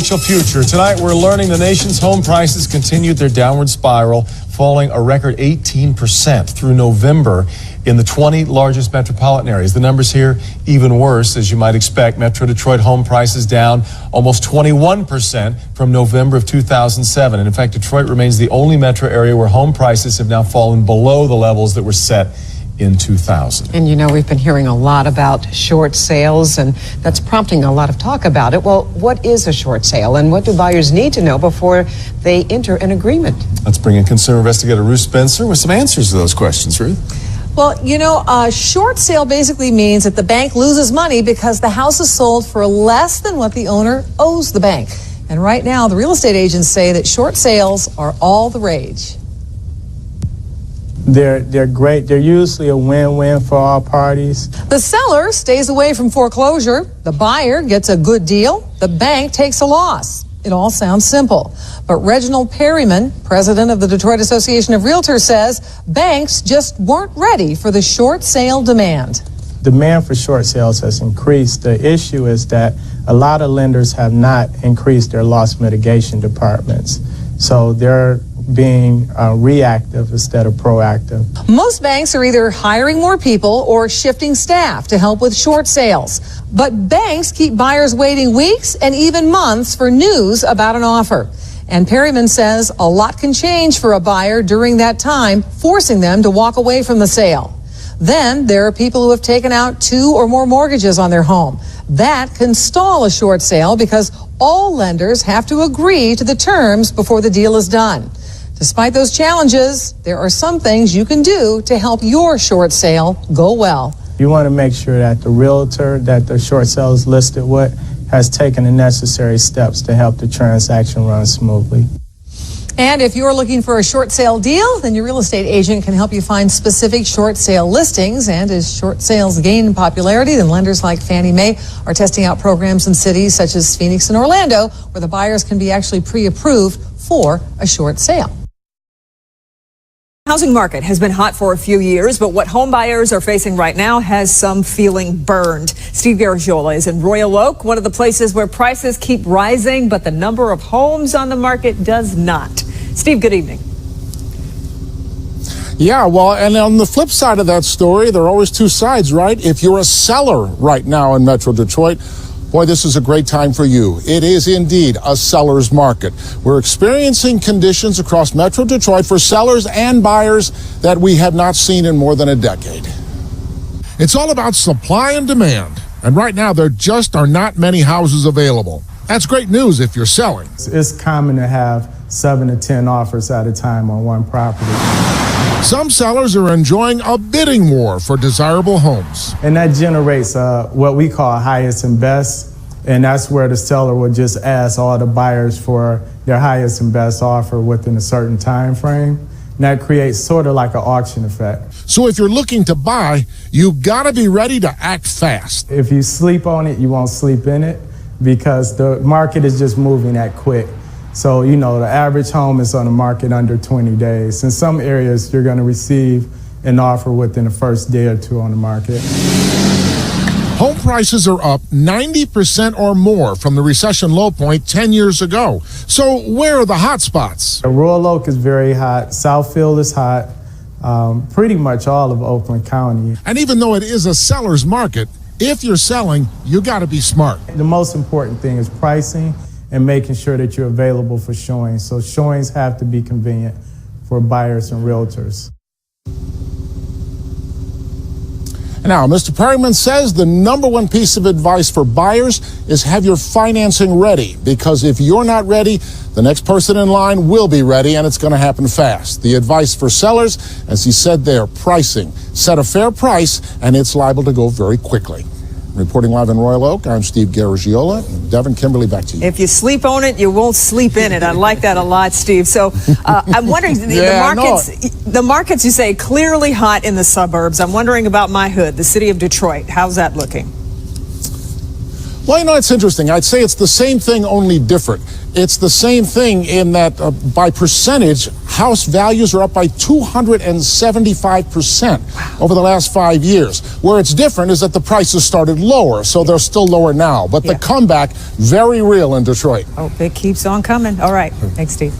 Future. Tonight, we're learning the nation's home prices continued their downward spiral, falling a record 18% through November in the 20 largest metropolitan areas. The numbers here even worse, as you might expect. Metro Detroit home prices down almost 21% from November of 2007. And in fact, Detroit remains the only metro area where home prices have now fallen below the levels that were set in 2000. And you know, we've been hearing a lot about short sales, and that's prompting a lot of talk about it. Well, what is a short sale, and what do buyers need to know before they enter an agreement? Let's bring in consumer investigator Ruth Spencer with some answers to those questions. Ruth? Well, you know, a short sale basically means that the bank loses money because the house is sold for less than what the owner owes the bank. And right now, the real estate agents say that short sales are all the rage. They're great. They're usually a win-win for all parties. The seller stays away from foreclosure. The buyer gets a good deal. The bank takes a loss. It all sounds simple. But Reginald Perryman, president of the Detroit Association of Realtors, says banks just weren't ready for the short sale demand. Demand for short sales has increased. The issue is that a lot of lenders have not increased their loss mitigation departments. So they're being reactive instead of proactive. Most banks are either hiring more people or shifting staff to help with short sales. But banks keep buyers waiting weeks and even months for news about an offer. And Perryman says a lot can change for a buyer during that time, forcing them to walk away from the sale. Then there are people who have taken out 2 or more mortgages on their home. That can stall a short sale because all lenders have to agree to the terms before the deal is done. Despite those challenges, there are some things you can do to help your short sale go well. You want to make sure that the realtor that the short sale is listed with has taken the necessary steps to help the transaction run smoothly. And if you're looking for a short sale deal, then your real estate agent can help you find specific short sale listings. And as short sales gain in popularity, then lenders like Fannie Mae are testing out programs in cities such as Phoenix and Orlando, where the buyers can be actually pre-approved for a short sale. Housing market has been hot for a few years, but what home buyers are facing right now has some feeling burned. Steve Garagiola is in Royal Oak, one of the places where prices keep rising, but the number of homes on the market does not. Steve, good evening. Yeah, well, and on the flip side of that story, there are always two sides, right? If you're a seller right now in Metro Detroit, boy, this is a great time for you. It is indeed a seller's market. We're experiencing conditions across Metro Detroit for sellers and buyers that we have not seen in more than a decade. It's all about supply and demand. And right now, there just are not many houses available. That's great news if you're selling. It's common to have 7 to 10 offers at a time on one property. Some sellers are enjoying a bidding war for desirable homes. And that generates what we call highest and best. And that's where the seller will just ask all the buyers for their highest and best offer within a certain time frame. And that creates sort of like an auction effect. So if you're looking to buy, you've got to be ready to act fast. If you sleep on it, you won't sleep in it because the market is just moving that quick. So, you know, the average home is on the market under 20 days. In some areas, you're going to receive an offer within the first day or two on the market. Home prices are up 90% or more from the recession low point 10 years ago. So where are the hot spots? Royal Oak is very hot. Southfield is hot. Pretty much all of Oakland County. And even though it is a seller's market, if you're selling, you got to be smart. The most important thing is pricing and making sure that you're available for showings. So showings have to be convenient for buyers and realtors. Now, Mr. Perryman says the number one piece of advice for buyers is have your financing ready, because if you're not ready, the next person in line will be ready, and it's going to happen fast. The advice for sellers, as he said there, pricing. Set a fair price, and it's liable to go very quickly. Reporting live in Royal Oak, I'm Steve Garagiola. Devin, Kimberly, back to you. If you sleep on it, you won't sleep in it. I like that a lot, Steve. So I'm wondering, the markets you say clearly hot in the suburbs. I'm wondering about my hood, the city of Detroit. How's that looking? Well, you know, it's interesting. I'd say it's the same thing, only different. It's the same thing in that by percentage, house values are up by 275% over the last 5 years. Where it's different is that the prices started lower, so they're still lower now. But the comeback, very real in Detroit. Oh, it keeps on coming. All right. Thanks, Steve.